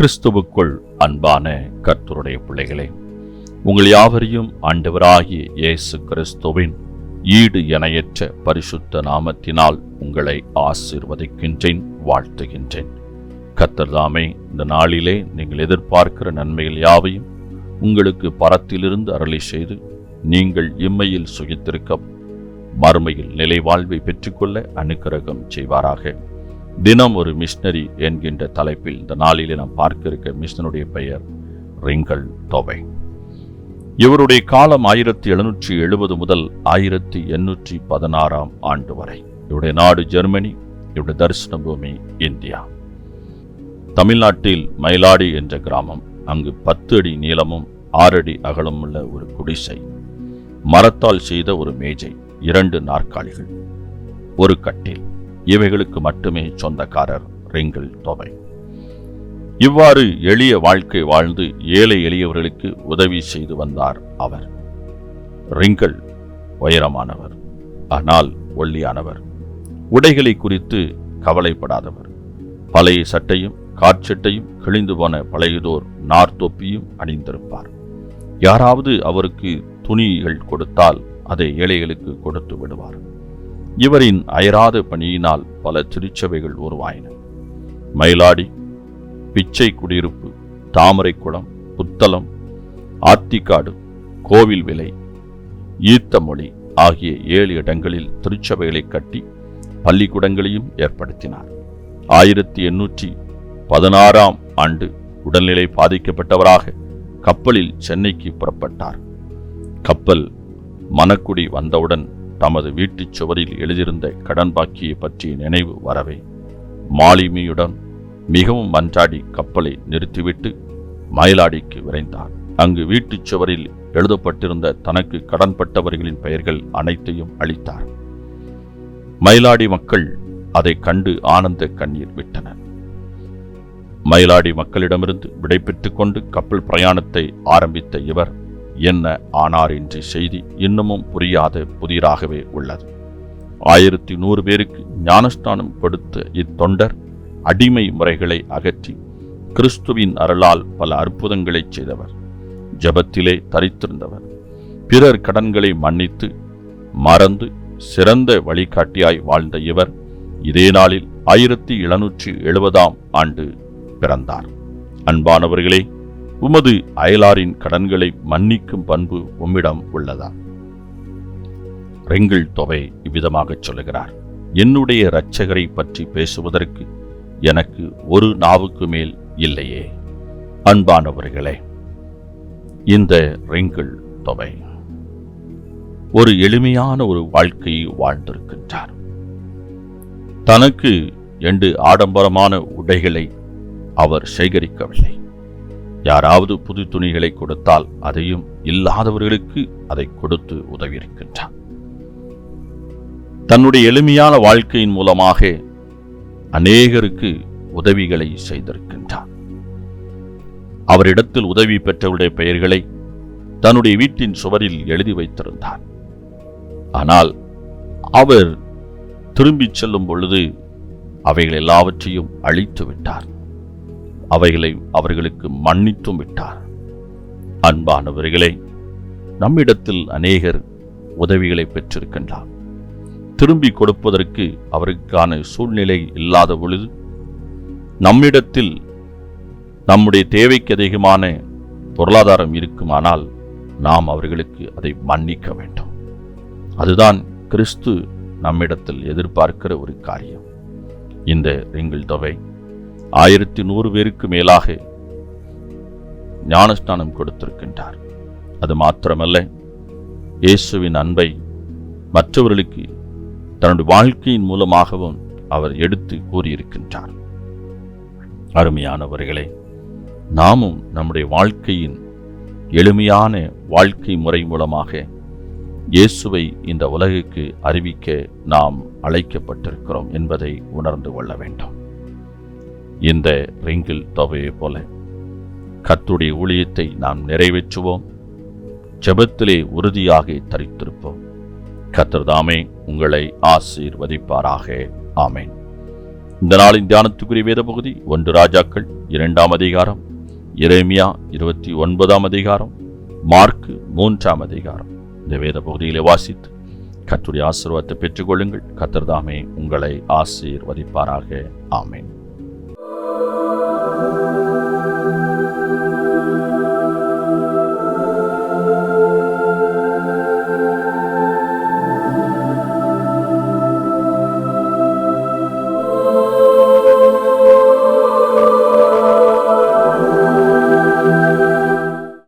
கிறிஸ்துவுக்குள் அன்பான கர்த்தருடைய பிள்ளைகளே, உங்கள் யாவரையும் ஆண்டவராகிய இயேசு கிறிஸ்துவின் ஈடு இணையற்ற பரிசுத்த நாமத்தினால் உங்களை ஆசீர்வதிக்கின்றேன், வாழ்த்துகின்றேன். கர்த்தர் தாமே இந்த நாளிலே நீங்கள் எதிர்பார்க்கிற நன்மைகள் யாவையும் உங்களுக்கு பரத்திலிருந்து அருளி செய்து நீங்கள் இம்மையில் சுகித்திருக்க மறுமையில் நிலை வாழ்வை பெற்றுக்கொள்ள அனுக்கிரகம் செய்வாராக. தினம் ஒரு மிஷனரி என்கின்ற தலைப்பில் இந்த நாளிலே நாம் பார்க்க இருக்க மிஷனருடைய பெயர் ரிங்கல் தொவை. இவருடைய காலம் 1770 முதல் 1816 ஆண்டு வரை. இவருடைய நாடு ஜெர்மனி, இவருடைய தரிசன பூமி இந்தியா. தமிழ்நாட்டில் மயிலாடி என்ற கிராமம். அங்கு 10 அடி நீளமும் 6 அடி அகலமும் உள்ள ஒரு குடிசை, மரத்தால் செய்த ஒரு மேஜை, 2 நாற்காலிகள், ஒரு கட்டில், இவைகளுக்கு மட்டுமே சொந்தக்காரர் ரிங்கல் தொவை. இவ்வாறு எளிய வாழ்க்கை வாழ்ந்து ஏழை எளியவர்களுக்கு உதவி செய்து வந்தார் அவர். ரிங்கல் உயரமானவர், ஆனால் ஒல்லியானவர். உடைகளை குறித்து கவலைப்படாதவர். பழைய சட்டையும் காற்சட்டையும் கிழிந்து போன பழையதோர் நார்த்தொப்பியும் அணிந்திருப்பார். யாராவது அவருக்கு துணிகள் கொடுத்தால் அதை ஏழைகளுக்கு கொடுத்து விடுவார். இவரின் அயராத பணியினால் பல திருச்சபைகள் உருவாயின. மயிலாடி, பிச்சை குடியிருப்பு, தாமரைக்குளம், புத்தளம், ஆத்திக்காடு, கோவில் விலை, ஈத்தமொழி ஆகிய 7 இடங்களில் திருச்சபைகளை கட்டி பள்ளிக்கூடங்களையும் ஏற்படுத்தினார். 1816 ஆண்டு உடல்நிலை பாதிக்கப்பட்டவராக கப்பலில் சென்னைக்கு புறப்பட்டார். கப்பல் மணக்குடி வந்தவுடன் தமது வீட்டுச் சுவரில் எழுதியிருந்த கடன் பாக்கியை பற்றிய நினைவு வரவே மாலுமியுடன் மிகவும் மன்றாடி கப்பலை நிறுத்திவிட்டு மயிலாடிக்கு விரைந்தார். அங்கு வீட்டுச் சுவரில் எழுதப்பட்டிருந்த தனக்கு கடன்பட்டவர்களின் பெயர்கள் அனைத்தையும் அளித்தார். மயிலாடி மக்கள் அதை கண்டு ஆனந்த கண்ணீர் விட்டனர். மயிலாடி மக்களிடமிருந்து விடைபெற்றுக் கொண்டு கப்பல் பிரயாணத்தை ஆரம்பித்த இவர் என்ன ஆனார் என்ற செய்தி இன்னமும் புரியாத புதிராகவே உள்ளது. 1100 பேருக்கு ஞானஸ்தானம் கொடுத்த இத்தொண்டர் அடிமை முறைகளை அகற்றி கிறிஸ்துவின் அருளால் பல அற்புதங்களை செய்தவர். ஜெபத்திலே தரித்திருந்தவர். பிறர் கடன்களை மன்னித்து மறந்து சிறந்த வழிகாட்டியாய் வாழ்ந்த இவர் இதே நாளில் 1770 ஆண்டு பிறந்தார். அன்பானவர்களே, உமது அயலாரின் கடன்களை மன்னிக்கும் பண்பு உம்மிடம் உள்ளதா? ரிங்கல் தொவை இவ்விதமாக சொல்லுகிறார்: என்னுடைய இரட்சகரை பற்றி பேசுவதற்கு எனக்கு ஒரு நாவுக்கு மேல் இல்லையே. அன்பானவர்களே, இந்த ரிங்கல் தொவை ஒரு எளிமையான ஒரு வாழ்க்கையை வாழ்ந்திருக்கின்றார். தனக்கு 2 ஆடம்பரமான உடைகளை அவர் சேகரிக்கவில்லை. யாராவது புது துணிகளை கொடுத்தால் அதையும் இல்லாதவர்களுக்கு அதை கொடுத்து உதவியிருக்கின்றார். தன்னுடைய எளிமையான வாழ்க்கையின் மூலமாக அநேகருக்கு உதவிகளை செய்திருக்கின்றார். அவரிடத்தில் உதவி பெற்றவருடைய பெயர்களை தன்னுடைய வீட்டின் சுவரில் எழுதி வைத்திருந்தார். ஆனால் அவர் திரும்பிச் செல்லும் பொழுது அவைகள் எல்லாவற்றையும் அழித்து விட்டார். அவைகளை அவர்களுக்கு மன்னித்தும் விட்டார். அன்பானவர்களே, நம்மிடத்தில் அநேகர் உதவிகளை பெற்றிருக்கின்றார். திரும்பி கொடுப்பதற்கு அவருக்கான சூழ்நிலை இல்லாத பொழுது நம்மிடத்தில் நம்முடைய தேவைக்கு அதிகமான பொருளாதாரம் இருக்குமானால் நாம் அவர்களுக்கு அதை மன்னிக்க வேண்டும். அதுதான் கிறிஸ்து நம்மிடத்தில் எதிர்பார்க்கிற ஒரு காரியம். இந்த ரிங்கல் தொவை 1100 பேருக்கு மேலாக ஞானஸ்தானம் கொடுத்திருக்கின்றார். அது மாத்திரமல்ல, இயேசுவின் அன்பை மற்றவர்களுக்கு தன்னுடைய வாழ்க்கையின் மூலமாகவும் அவர் எடுத்து கூறியிருக்கின்றார். அருமையானவர்களே, நாமும் நம்முடைய வாழ்க்கையின் எளிமையான வாழ்க்கை முறை மூலமாக இயேசுவை இந்த உலகுக்கு அறிவிக்க நாம் அழைக்கப்பட்டிருக்கிறோம் என்பதை உணர்ந்து கொள்ள வேண்டும். இந்த ரிங்கல் தொவையை போல கர்த்தருடைய ஊழியத்தை நாம் நிறைவேற்றுவோம். ஜெபத்திலே உறுதியாக தரித்திருப்போம். கர்த்தர் தாமே உங்களை ஆசீர்வதிப்பாராக. ஆமென். இந்த நாளின் தியானத்துக்குரிய வேத பகுதி 1 ராஜாக்கள் 2ஆம் அதிகாரம், எரேமியா 29ஆம் அதிகாரம், மார்க்கு 3ஆம் அதிகாரம். இந்த வேத பகுதியிலே வாசித்து கர்த்தருடைய ஆசீர்வாதத்தை பெற்றுக்கொள்ளுங்கள். கர்த்தர் தாமே உங்களை ஆசீர்வதிப்பாராக. ஆமென்.